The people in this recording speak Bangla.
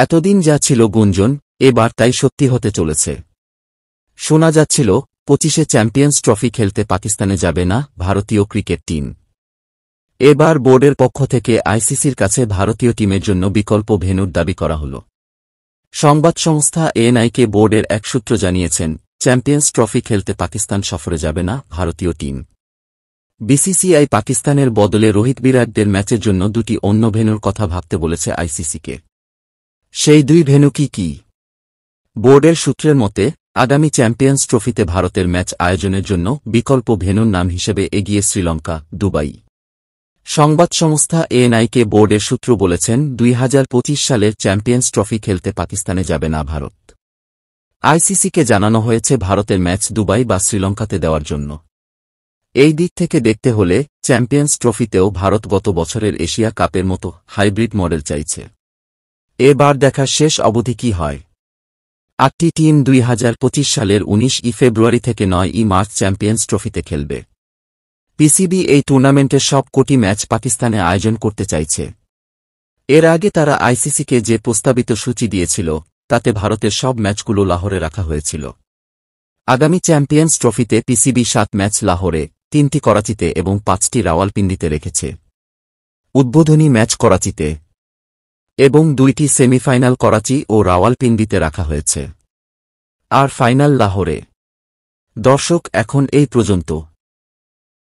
এতদিন যা ছিল গুঞ্জন, এবার তাই সত্যি হতে চলেছে। শোনা যাচ্ছিল 25-এ চ্যাম্পিয়ন্স ট্রফি খেলতে পাকিস্তানে যাবে না ভারতীয় ক্রিকেট টিম। এবার বোর্ডের পক্ষ থেকে আইসিসির কাছে ভারতীয় টিমের জন্য বিকল্প ভেন্যুর দাবি করা হল। সংবাদ সংস্থা এএনআইকে বোর্ডের এক সূত্র জানিয়েছেন, চ্যাম্পিয়ন্স ট্রফি খেলতে পাকিস্তান সফরে যাবে না ভারতীয় টিম। বিসিসিআই পাকিস্তানের বদলে রোহিত বিরাটদের ম্যাচের জন্য দুটি অন্য ভেন্যুর কথা ভাবতে বলেছে আইসিসিকে। সেই দুই ভেন্যু কি? বোর্ডের সূত্রের মতে, আগামী চ্যাম্পিয়ন্স ট্রফিতে ভারতের ম্যাচ আয়োজনের জন্য বিকল্প ভেন্যুর নাম হিসেবে এগিয়ে শ্রীলঙ্কা, দুবাই। সংবাদ সংস্থা এএনআইকে বোর্ডের সূত্র বলেছেন, 2025 সালের চ্যাম্পিয়ন্স ট্রফি খেলতে পাকিস্তানে যাবে না ভারত। আইসিসিকে জানানো হয়েছে ভারতের ম্যাচ দুবাই বা শ্রীলঙ্কাতে দেওয়ার জন্য। এই দিক থেকে দেখতে হলে চ্যাম্পিয়ন্স ট্রফিতেও ভারত গত বছরের এশিয়া কাপের মতো হাইব্রিড মডেল চাইছে। এবার দেখার শেষ অবধি কি হয়। 8টি টিম 2025 সালের 19 ফেব্রুয়ারি থেকে 9 মার্চ চ্যাম্পিয়ন্স ট্রফিতে খেলবে। পিসিবি এই টুর্নামেন্টের সব কোটি ম্যাচ পাকিস্তানে আয়োজন করতে চাইছে। এর আগে তারা আইসিসিকে যে প্রস্তাবিত সূচি দিয়েছিল, তাতে ভারতের সব ম্যাচগুলো লাহোরে রাখা হয়েছিল। আগামী চ্যাম্পিয়ন্স ট্রফিতে পিসিবি 7 ম্যাচ লাহোরে, 3টি করাচিতে এবং 5টি রাওয়ালপিন্ডিতে রেখেছে। উদ্বোধনী ম্যাচ করাচিতে এবং 2টি সেমিফাইনাল করাচি ও রাওয়ালপিন্ডিতে রাখা হয়েছে, আর ফাইনাল লাহোরে। দর্শক, এখন এই পর্যন্ত।